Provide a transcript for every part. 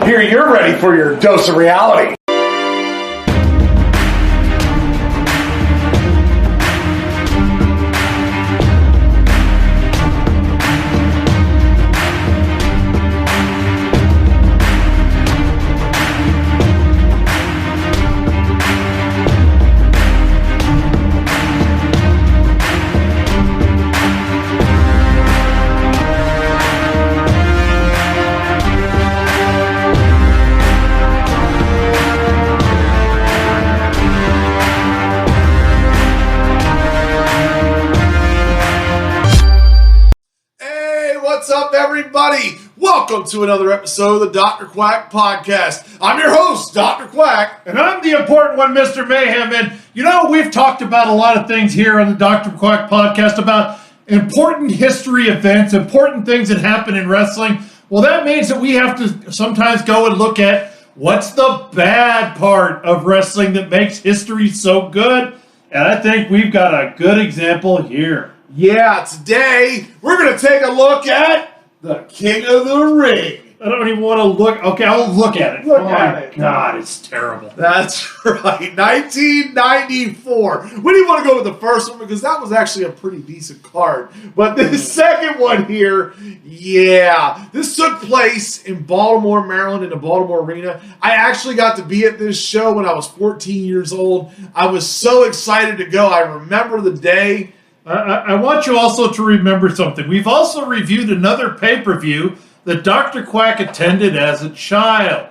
hear you're ready for your dose of reality. What's up, everybody? Welcome to another episode of the Dr. Quack Podcast. I'm your host, Dr. Quack. And I'm the important one, Mr. Mayhem. And, you know, we've talked about a lot of things here on the Dr. Quack Podcast about important history events, important things that happen in wrestling. Well, that means that we have to sometimes go and look at what's the bad part of wrestling that makes history so good. And I think we've got a good example here. Yeah, today we're going to take a look at the King of the Ring. I don't even want to look. Okay, I'll look at it. Look at it. God, it's terrible. That's right, 1994. We didn't want to go with the first one because that was actually a pretty decent card. But this second one here, yeah. This took place in Baltimore, Maryland, in the Baltimore Arena. I actually got to be at this show when I was 14 years old. I was so excited to go. I remember the day. I want you also to remember something. We've also reviewed another pay-per-view that Dr. Quack attended as a child,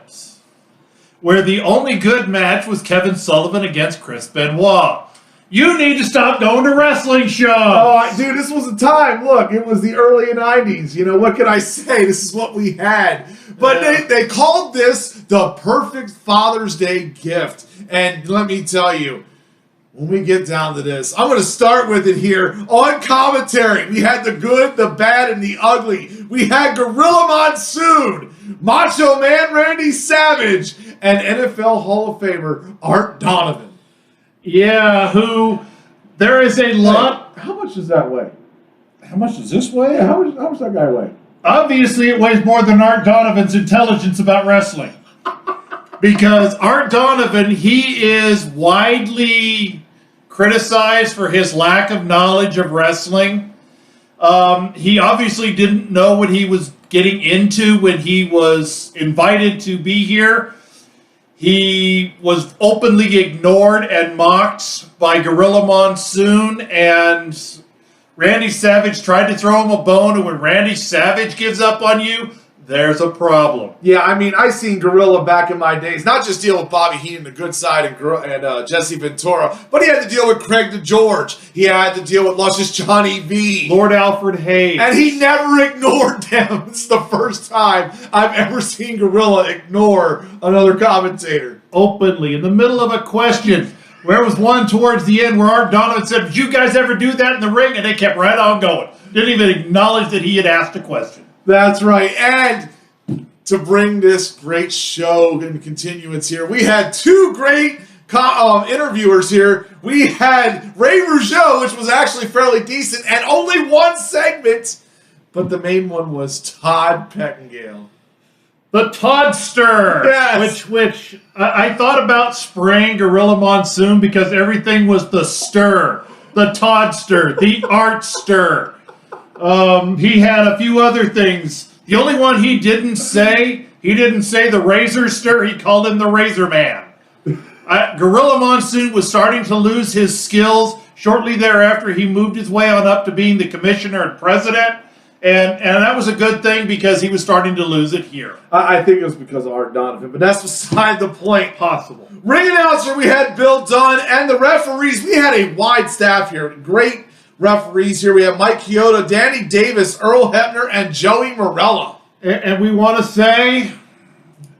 where the only good match was Kevin Sullivan against Chris Benoit. You need to stop going to wrestling shows. Oh, dude, this was the time. Look, it was the early 90s. You know, what can I say? This is what we had. But they called this the perfect Father's Day gift. And let me tell you, when we get down to this, I'm going to start with it here on commentary. We had the good, the bad, and the ugly. We had Gorilla Monsoon, Macho Man Randy Savage, and NFL Hall of Famer Hart Donovan. Yeah, there is a lot. Hey, how much does that weigh? How much does this weigh? Yeah, how much does that guy weigh? Obviously, it weighs more than Hart Donovan's intelligence about wrestling. Because Hart Donovan, he is widely criticized for his lack of knowledge of wrestling. He obviously didn't know what he was getting into when he was invited to be here. He was openly ignored and mocked by Gorilla Monsoon, and Randy Savage tried to throw him a bone, and when Randy Savage gives up on you, there's a problem. Yeah, I mean, I seen Gorilla back in my days, not just deal with Bobby Heenan, the good side, and Jesse Ventura, but he had to deal with Craig DeGeorge. He had to deal with Luscious Johnny V. Lord Alfred Hayes. And he never ignored them. This is the first time I've ever seen Gorilla ignore another commentator. Openly, in the middle of a question. There was one towards the end where Hart Donovan said, "Did you guys ever do that in the ring?" And they kept right on going. Didn't even acknowledge that he had asked a question. That's right. And to bring this great show in continuance here, we had two great interviewers here. We had Ray Rougeau, which was actually fairly decent, and only one segment, but the main one was Todd Pettengill. The Toddster, yes. which I thought about spraying Gorilla Monsoon because everything was the stir, the Toddster, the Artster. He had a few other things. The only one he didn't say the Razor Stir. He called him the Razor Man. Gorilla Monsoon was starting to lose his skills. Shortly thereafter, he moved his way on up to being the commissioner and president. And that was a good thing because he was starting to lose it here. I think it was because of Hart Donovan, but that's beside the point. Possible. Ring announcer, we had Bill Dunn, and the referees, we had a wide staff here. Great referees here. We have Mike Chioda, Danny Davis, Earl Hebner, and Joey Morella. And we want to say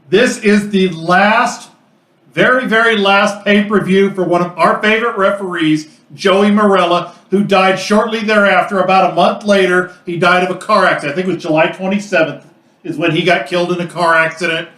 this is the last, very, very last pay-per-view for one of our favorite referees, Joey Morella, who died shortly thereafter. About a month later, he died of a car accident. I think it was July 27th is when he got killed in a car accident.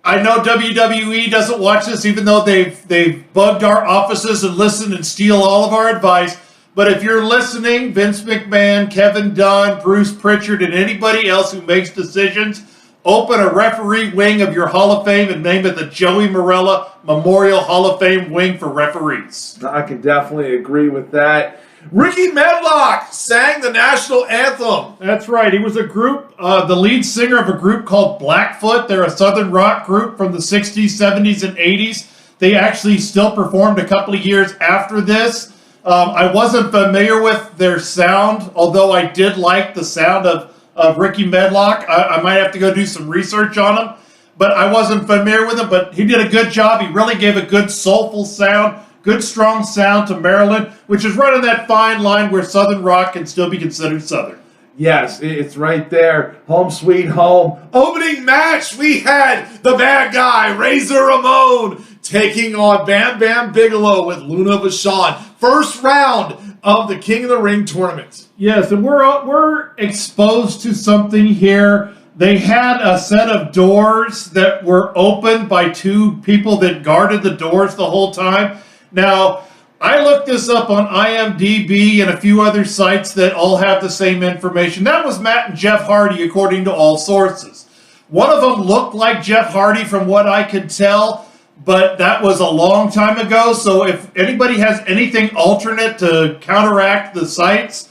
I know WWE doesn't watch this, even though they've bugged our offices and listen and steal all of our advice. But if you're listening, Vince McMahon, Kevin Dunn, Bruce Pritchard, and anybody else who makes decisions, open a referee wing of your Hall of Fame and name it the Joey Morella Memorial Hall of Fame wing for referees. I can definitely agree with that. Ricky Medlock sang the national anthem. That's right. He was a group, the lead singer of a group called Blackfoot. They're a southern rock group from the 60s, 70s, and 80s. They actually still performed a couple of years after this. I wasn't familiar with their sound, although I did like the sound of Ricky Medlock. I might have to go do some research on him, but I wasn't familiar with him. But he did a good job. He really gave a good soulful sound, good strong sound to Maryland, which is right on that fine line where Southern rock can still be considered Southern. Yes, it's right there. Home sweet home. Opening match, we had the bad guy, Razor Ramon, taking on Bam Bam Bigelow with Luna Vachon. First round of the King of the Ring tournament. Yes, and we're exposed to something here. They had a set of doors that were opened by two people that guarded the doors the whole time. Now, I looked this up on IMDb and a few other sites that all have the same information. That was Matt and Jeff Hardy, according to all sources. One of them looked like Jeff Hardy from what I could tell, but that was a long time ago. So if anybody has anything alternate to counteract the sites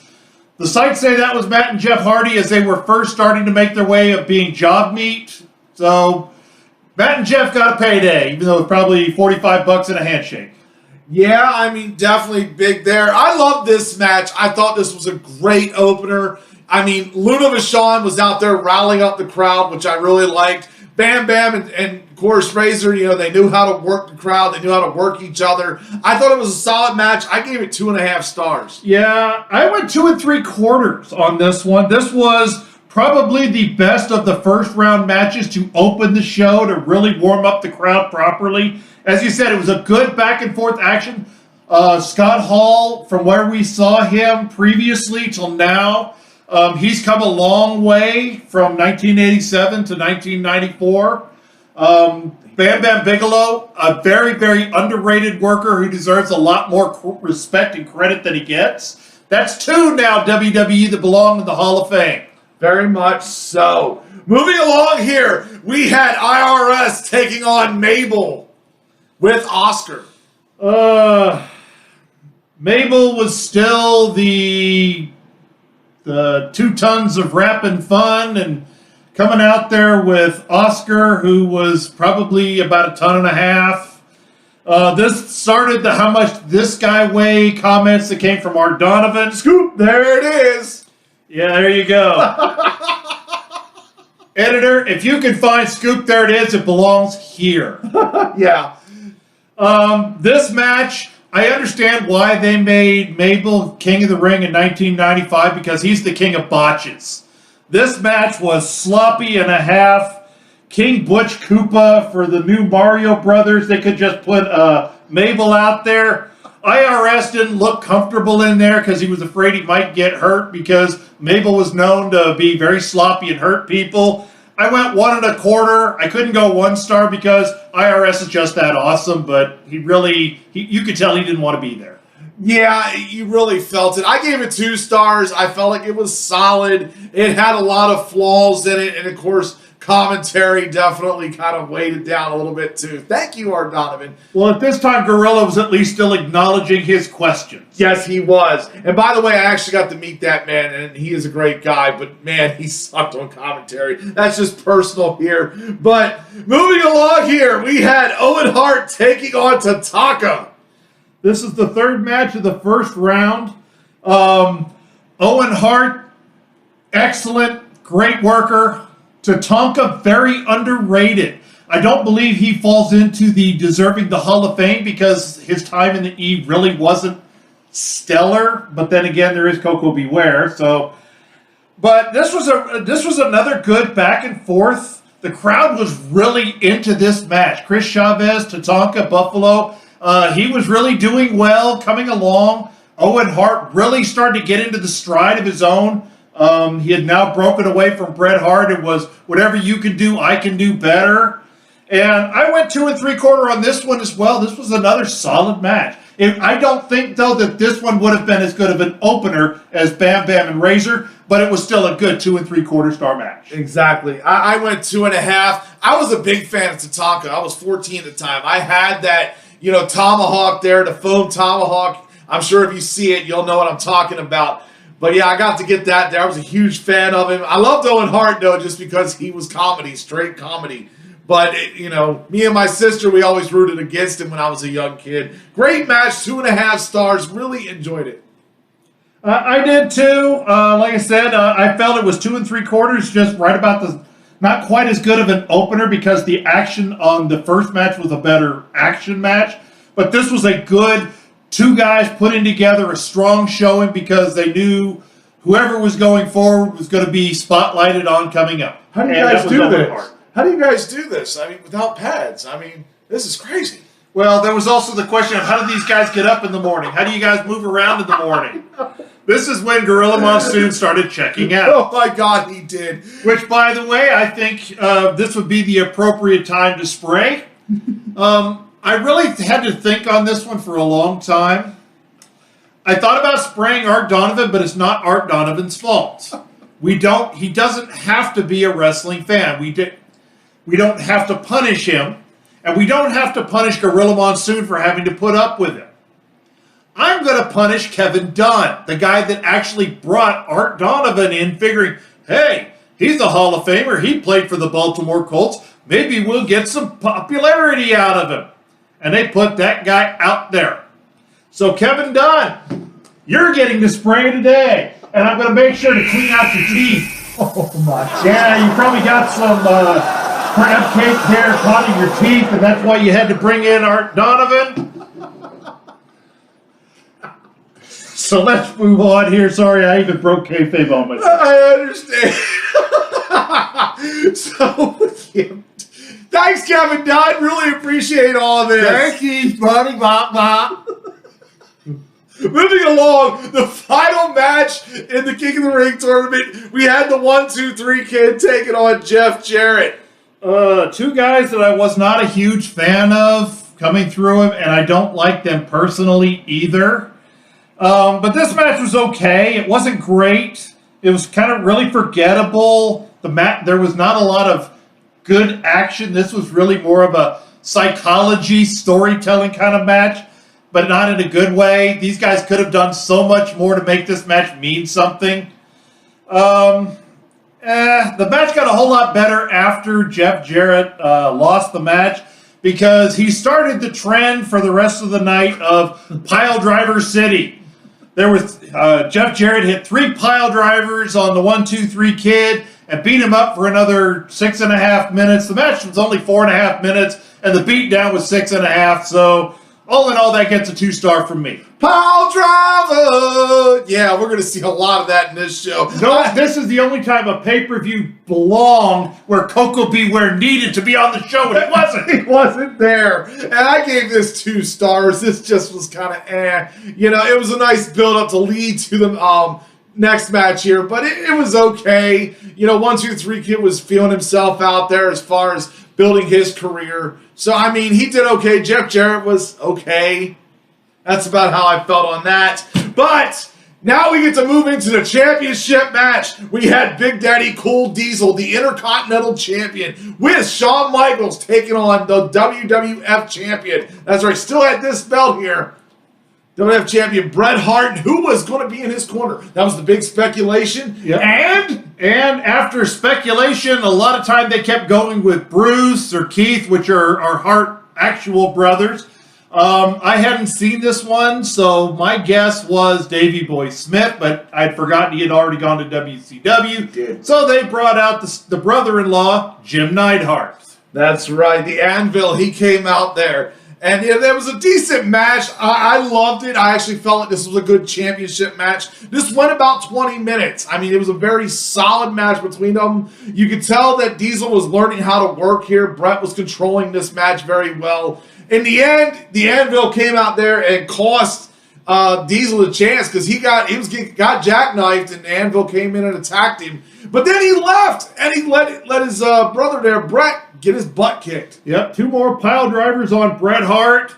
say that was Matt and Jeff Hardy as they were first starting to make their way of being job meat. So Matt and Jeff got a payday, even though it was probably $45 and a handshake. Yeah, I mean, definitely big there. I love this match. I thought this was a great opener. I mean, Luna Vachon was out there rallying up the crowd, which I really liked. Bam Bam and of course, Razor, they knew how to work the crowd. They knew how to work each other. I thought it was a solid match. I gave it 2.5 stars. Yeah, I went 2 3/4 on this one. This was probably the best of the first round matches to open the show, to really warm up the crowd properly. As you said, it was a good back and forth action. Scott Hall, from where we saw him previously till now, he's come a long way from 1987 to 1994. Bam Bam Bigelow, a very, very underrated worker who deserves a lot more respect and credit than he gets. That's 2 now WWE that belong in the Hall of Fame. Very much so. Moving along here, we had IRS taking on Mabel with Oscar. Mabel was still the 2 tons of rapping fun and coming out there with Oscar, who was probably about 1.5 tons. This started the how much this guy weigh comments that came from our Donovan. Scoop, there it is. Yeah, there you go. Editor, if you can find Scoop, there it is. It belongs here. Yeah. This match, I understand why they made Mabel King of the Ring in 1995, because he's the king of botches. This match was sloppy and a half. King Butch Koopa for the new Mario Brothers. They could just put Mabel out there. IRS didn't look comfortable in there because he was afraid he might get hurt, because Mabel was known to be very sloppy and hurt people. I went 1 1/4. I couldn't go 1 star because IRS is just that awesome, but you could tell he didn't want to be there. Yeah, you really felt it. I gave it 2 stars. I felt like it was solid. It had a lot of flaws in it, and of course, commentary definitely kind of weighed it down a little bit too. Thank you, Art Donovan. Well, at this time, Gorilla was at least still acknowledging his questions. Yes, he was. And by the way, I actually got to meet that man, and he is a great guy, but man, he sucked on commentary. That's just personal here. But moving along here, we had Owen Hart taking on Tatanka. This is the 3rd match of the first round. Owen Hart, excellent, great worker. Tatanka, very underrated. I don't believe he falls into the deserving the Hall of Fame because his time in the E really wasn't stellar. But then again, there is Coco Beware. But this was another good back and forth. The crowd was really into this match. Chris Chavez, Tatanka, Buffalo. He was really doing well, coming along. Owen Hart really started to get into the stride of his own. He had now broken away from Bret Hart. It was whatever you can do, I can do better. And I went 2 3/4 on this one as well. This was another solid match. I don't think, though, that this one would have been as good of an opener as Bam Bam and Razor, but it was still a good 2 3/4 star match. Exactly. I went 2.5. I was a big fan of Tatanka. I was 14 at the time. I had that, tomahawk there, the foam tomahawk. I'm sure if you see it, you'll know what I'm talking about. But yeah, I got to get that there. I was a huge fan of him. I loved Owen Hart, though, just because he was comedy, straight comedy. But, me and my sister, we always rooted against him when I was a young kid. Great match, 2.5 stars. Really enjoyed it. I did too. Like I said, I felt it was 2 3/4, just right about not quite as good of an opener because the action on the first match was a better action match. But this was a good 2 guys putting together a strong showing because they knew whoever was going forward was going to be spotlighted on coming up. How do you guys do this? How do you guys do this? I mean, without pads. I mean, this is crazy. Well, there was also the question of how do these guys get up in the morning? How do you guys move around in the morning? This is when Gorilla Monsoon started checking out. Oh my God, he did. Which, by the way, I think this would be the appropriate time to spray. I really had to think on this one for a long time. I thought about spraying Art Donovan, but it's not Art Donovan's fault. He doesn't have to be a wrestling fan. We don't have to punish him, and we don't have to punish Gorilla Monsoon for having to put up with him. I'm going to punish Kevin Dunn, the guy that actually brought Art Donovan in, figuring, hey, he's a Hall of Famer. He played for the Baltimore Colts. Maybe we'll get some popularity out of him. And they put that guy out there. So, Kevin Dunn, you're getting the spray today, and I'm going to make sure to clean out your teeth. Oh, my God. Yeah, you probably got some crab cake hair caught in your teeth, and that's why you had to bring in Art Donovan. So let's move on here. Sorry, I even broke kayfabe on myself. I understand. So, yeah. Thanks, Kevin Dunn. Really appreciate all of this. Thank you, buddy. Bop, bop. Moving along, the final match in the King of the Ring tournament, we had the 1, 2, 3 kid taking on Jeff Jarrett. 2 guys that I was not a huge fan of coming through him, and I don't like them personally either. But this match was okay. It wasn't great. It was kind of really forgettable. There was not a lot of good action. This was really more of a psychology, storytelling kind of match, but not in a good way. These guys could have done so much more to make this match mean something. The match got a whole lot better after Jeff Jarrett lost the match because he started the trend for the rest of the night of Pile Driver City. There was Jeff Jarrett hit 3 pile drivers on the 1, 2, 3 kid and beat him up for another 6.5 minutes. The match was only 4.5 minutes, and the beatdown was 6.5. So all in all, that gets a 2-star from me. Pile driver! Yeah, we're going to see a lot of that in this show. No, this is the only time a pay-per-view belonged where Coco Beware needed to be on the show, and it wasn't. He wasn't there. And I gave this 2 stars. This just was kind of it was a nice build-up to lead to the next match here, but it was okay. 1, 2, 3 kid was feeling himself out there as far as building his career. So, I mean, he did okay. Jeff Jarrett was okay. That's about how I felt on that. But now we get to move into the championship match. We had Big Daddy Cool Diesel, the Intercontinental Champion, with Shawn Michaels taking on the WWF Champion. That's right, still had this belt here. WWF Champion Bret Hart, who was going to be in his corner. That was the big speculation. Yep. And after speculation, a lot of time they kept going with Bruce or Keith, which are Hart actual brothers. I hadn't seen this one, so my guess was Davey Boy Smith, but I'd forgotten he had already gone to WCW. Did. So they brought out the brother-in-law, Jim Neidhart. That's right, the Anvil, he came out there. And there was a decent match. I loved it. I actually felt like this was a good championship match. This went about 20 minutes. I mean, it was a very solid match between them. You could tell that Diesel was learning how to work here. Bret was controlling this match very well. In the end, the Anvil came out there and cost Diesel a chance because he got jackknifed, and the Anvil came in and attacked him. But then he left, and he let his brother there, Bret, get his butt kicked. Yep, 2 more pile drivers on Bret Hart.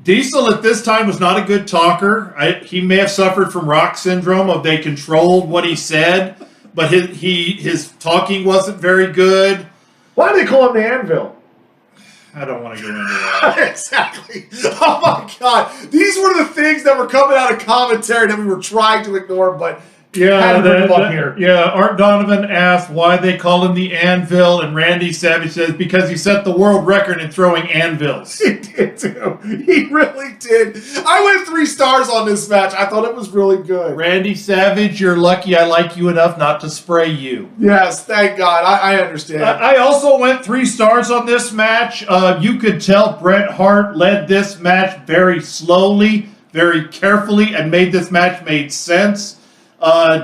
Diesel at this time was not a good talker. He may have suffered from rock syndrome of they controlled what he said, but his talking wasn't very good. Why do they call him the Anvil? I don't want to go into that. Exactly. Oh my God. These were the things that were coming out of commentary that we were trying to ignore, but had to bring them up here. Yeah, Art Donovan asked why they call him the Anvil, and Randy Savage says because he set the world record in throwing anvils. He did too. He really did. I went 3 stars on this match. I thought it was really good. Randy Savage, you're lucky I like you enough not to spray you. Yes, thank God. I understand. I also went 3 stars on this match. You could tell Bret Hart led this match very slowly, very carefully, and made this match make sense.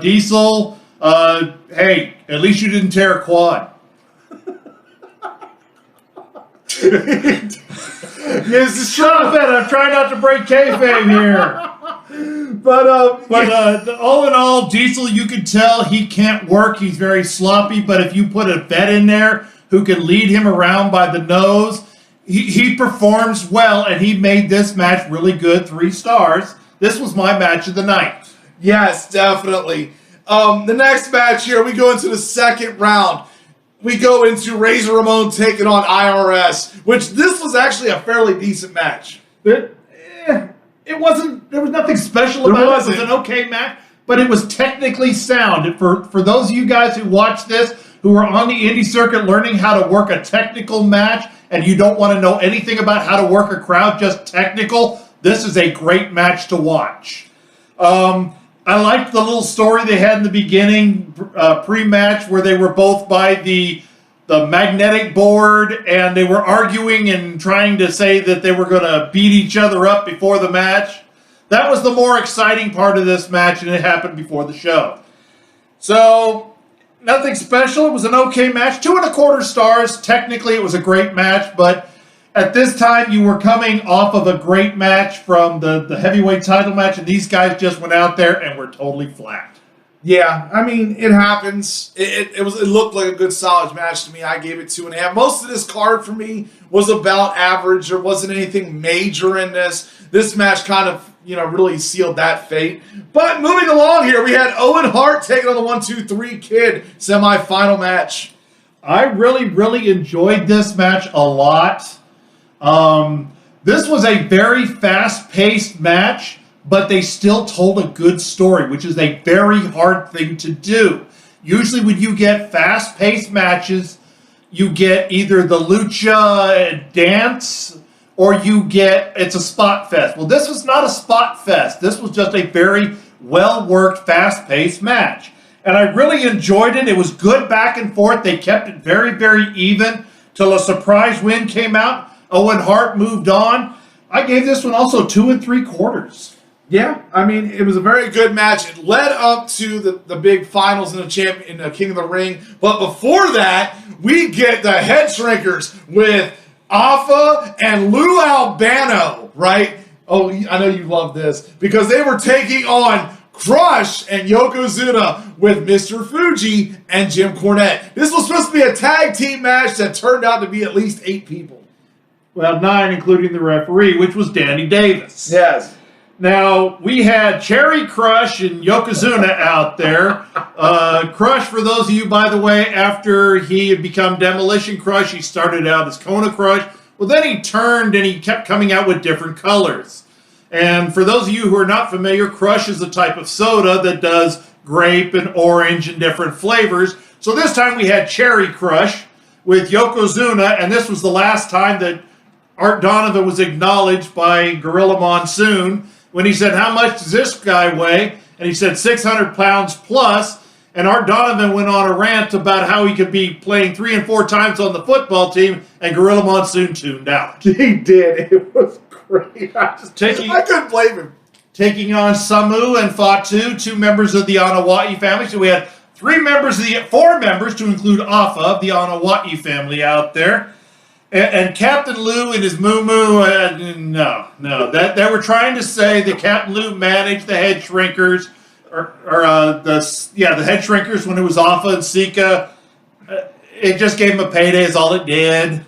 Diesel, hey, at least you didn't tear a quad. Yes, it's true. I'm trying not to break kayfabe here. But all in all, Diesel, you could tell he can't work. He's very sloppy. But if you put a vet in there who can lead him around by the nose, he performs well, and he made this match really good. 3 stars. This was my match of the night. Yes, definitely. The next match here, we go into the second round. We go into Razor Ramon taking on IRS, which this was actually a fairly decent match. It wasn't. There was nothing special about it. It was an okay match, but it was technically sound. For those of you guys who watch this, who are on the indie circuit learning how to work a technical match, and you don't want to know anything about how to work a crowd, just technical, this is a great match to watch. I liked the little story they had in the beginning, pre-match, where they were both by the magnetic board, and they were arguing and trying to say that they were going to beat each other up before the match. That was the more exciting part of this match, and it happened before the show. So, nothing special. It was an okay match. 2.25 stars. Technically, it was a great match, but at this time, you were coming off of a great match from the heavyweight title match, and these guys just went out there and were totally flat. Yeah, I mean, it happens. It looked like a good, solid match to me. I gave it 2.5. Most of this card for me was about average. There wasn't anything major in this. This match kind of, really sealed that fate. But moving along here, we had Owen Hart taking on the 1-2-3 Kid semifinal match. I really, really enjoyed this match a lot. This was a very fast-paced match, but they still told a good story, which is a very hard thing to do. Usually when you get fast-paced matches, you get either the lucha dance or it's a spot fest. Well, this was not a spot fest. This was just a very well-worked, fast-paced match. And I really enjoyed it. It was good back and forth. They kept it very, very even till a surprise win came out. Owen Hart moved on. I gave this one also 2 3/4. Yeah, I mean, it was a very good match. It led up to the big finals in the King of the Ring. But before that, we get the Headshrinkers with Alpha and Lou Albano, right? Oh, I know you love this. Because they were taking on Crush and Yokozuna with Mr. Fuji and Jim Cornette. This was supposed to be a tag team match that turned out to be at least 8 people. Well, 9, including the referee, which was Danny Davis. Yes. Now, we had Cherry Crush and Yokozuna out there. Crush, for those of you, by the way, after he had become Demolition Crush, he started out as Kona Crush. Well, then he turned and he kept coming out with different colors. And for those of you who are not familiar, Crush is a type of soda that does grape and orange and different flavors. So this time we had Cherry Crush with Yokozuna, and this was the last time that Art Donovan was acknowledged by Gorilla Monsoon when he said, "How much does this guy weigh?" And he said 600 pounds plus. And Art Donovan went on a rant about how he could be playing 3 and 4 times on the football team, and Gorilla Monsoon tuned out. He did. It was great. I couldn't blame him. Taking on Samu and Fatu, 2 members of the Anawai family. So we had 4 members to include Afa of the Anawai family out there. And Captain Lou and his moo-moo, no. They were trying to say that Captain Lou managed the Headshrinkers, the Headshrinkers when it was Alpha and Sika. It just gave him a payday is all it did.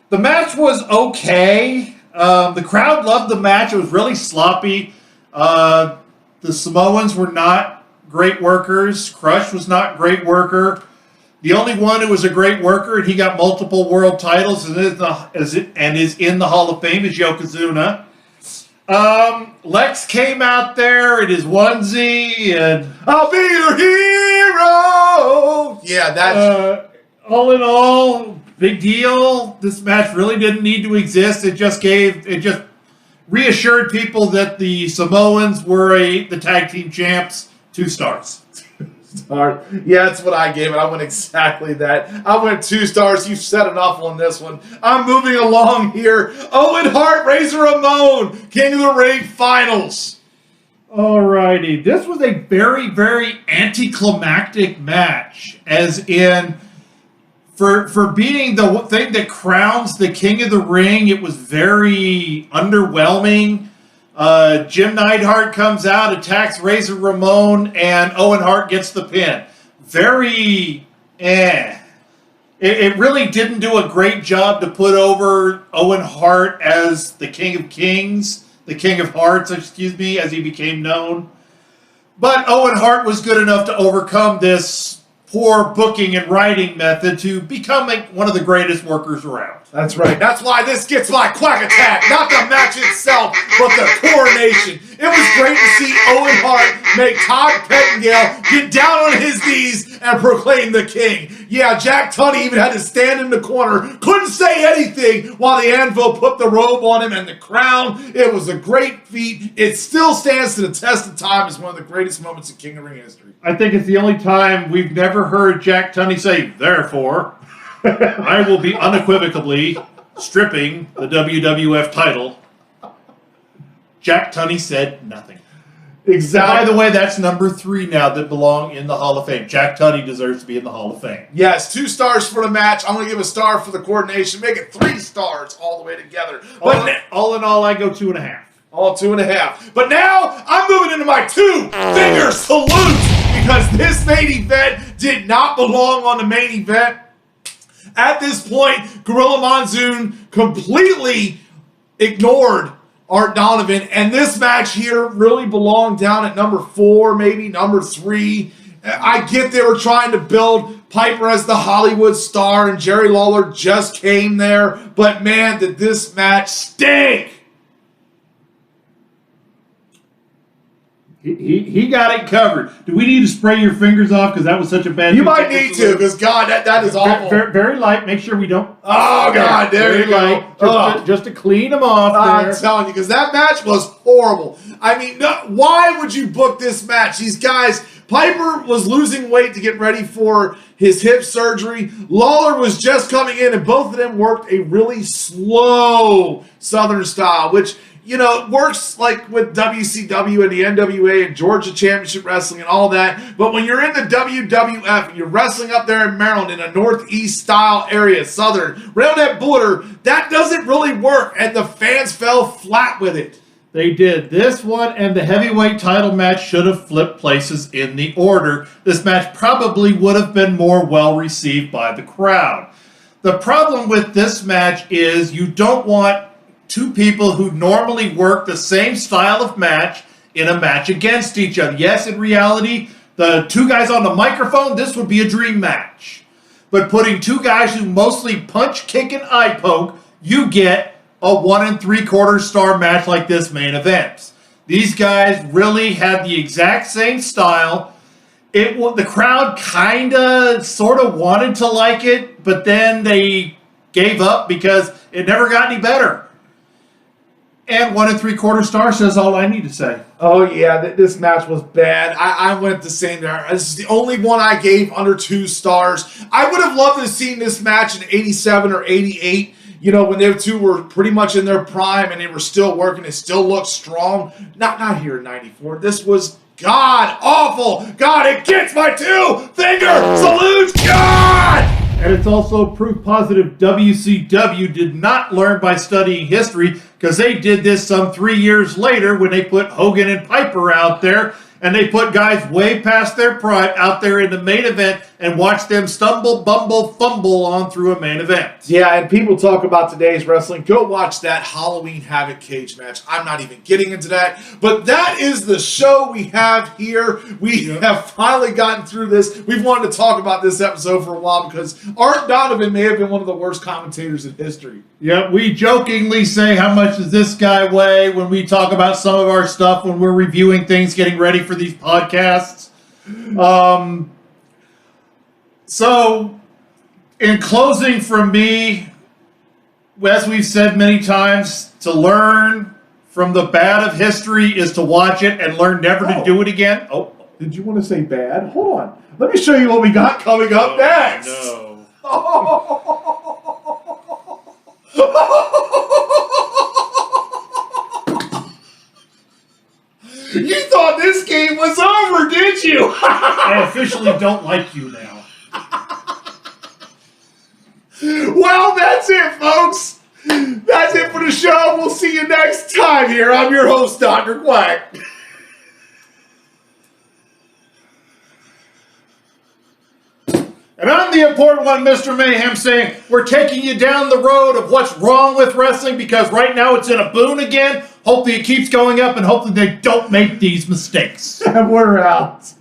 The match was okay. The crowd loved the match. It was really sloppy. The Samoans were not great workers. Crush was not a great worker. The only one who was a great worker, and he got multiple world titles and is in the Hall of Fame, is Yokozuna. Lex came out there in his onesie, and I'll be your hero. Yeah, that's all in all, big deal. This match really didn't need to exist. It just reassured people that the Samoans were the tag team champs. 2 stars. Yeah, that's what I gave it. I went exactly that. I went 2 stars. You've said enough on this one. I'm moving along here. Owen Hart, Ramon, King of the Ring Finals. Alrighty. This was a very, very anticlimactic match, as in for being the thing that crowns the King of the Ring, it was very underwhelming. Jim Neidhart comes out, attacks Razor Ramon, and Owen Hart gets the pin. Very It really didn't do a great job to put over Owen Hart as the King of Kings, the King of Hearts, excuse me, as he became known. But Owen Hart was good enough to overcome this poor booking and writing method to become one of the greatest workers around. That's right. That's why this gets my quack attack. Not the match itself, but the coronation. It was great to see Owen Hart make Todd Pettengill get down on his knees and proclaim the king. Yeah, Jack Tunney even had to stand in the corner. Couldn't say anything while the Anvil put the robe on him and the crown. It was a great feat. It still stands to the test of time as one of the greatest moments in King of the Ring history. I think it's the only time we've never heard Jack Tunney say, therefore, I will be unequivocally stripping the WWF title. Jack Tunney said nothing. Exactly. By the way, that's number 3 now that belong in the Hall of Fame. Jack Tunney deserves to be in the Hall of Fame. Yes, 2 stars for the match. I'm going to give a star for the coordination. Make it 3 stars all the way together. But all in all, I go 2.5. All 2.5. But now I'm moving into my 2-finger salute because this main event did not belong on the main event. At this point, Gorilla Monsoon completely ignored Art Donovan, and this match here really belonged down at number 4, maybe number 3. I get they were trying to build Piper as the Hollywood star, and Jerry Lawler just came there, but man, did this match stink! He got it covered. Do we need to spray your fingers off because that was such a bad... You might need to, because God, that is awful. Very light. Make sure we don't... Oh, God, there you go. Just to clean them off there. I'm telling you, because that match was horrible. I mean, why would you book this match? These guys... Piper was losing weight to get ready for his hip surgery. Lawler was just coming in, and both of them worked a really slow Southern style, which... you know, it works like with WCW and the NWA and Georgia Championship Wrestling and all that. But when you're in the WWF and you're wrestling up there in Maryland in a Northeast style area, Southern, around that border, that doesn't really work. And the fans fell flat with it. They did. This one and the heavyweight title match should have flipped places in the order. This match probably would have been more well received by the crowd. The problem with this match is you don't want 2 people who normally work the same style of match in a match against each other. Yes, in reality, the 2 guys on the microphone, this would be a dream match. But putting 2 guys who mostly punch, kick, and eye poke, you get a 1 3/4 star match like this main event. These guys really had the exact same style. The crowd kind of, sort of wanted to like it, but then they gave up because it never got any better. And 1 3/4 star says all I need to say. Oh, yeah, this match was bad. I went the same there. This is the only one I gave under 2 stars. I would have loved to have seen this match in 87 or 88, you know, when they 2 were pretty much in their prime and they were still working. It still looked strong. Not here in 94. This was god-awful. God, it gets my 2-finger salute. God! And it's also proof positive WCW did not learn by studying history, because they did this some 3 years later when they put Hogan and Piper out there, and they put guys way past their prime out there in the main event, and watch them stumble, bumble, fumble on through a main event. Yeah, and people talk about today's wrestling. Go watch that Halloween Havoc cage match. I'm not even getting into that. But that is the show we have here. We have finally gotten through this. We've wanted to talk about this episode for a while because Art Donovan may have been one of the worst commentators in history. Yeah, we jokingly say how much does this guy weigh when we talk about some of our stuff when we're reviewing things, getting ready for these podcasts. So, in closing from me, as we've said many times, to learn from the bad of history is to watch it and learn never to do it again. Oh, did you want to say bad? Hold on. Let me show you what we got coming up next. No. You thought this game was over, did you? I officially don't like you now. Well, that's it, folks. That's it for the show. We'll see you next time here. I'm your host, Dr. Quack. And I'm the important one, Mr. Mayhem, saying we're taking you down the road of what's wrong with wrestling because right now it's in a boon again. Hopefully it keeps going up and hopefully they don't make these mistakes. And we're out.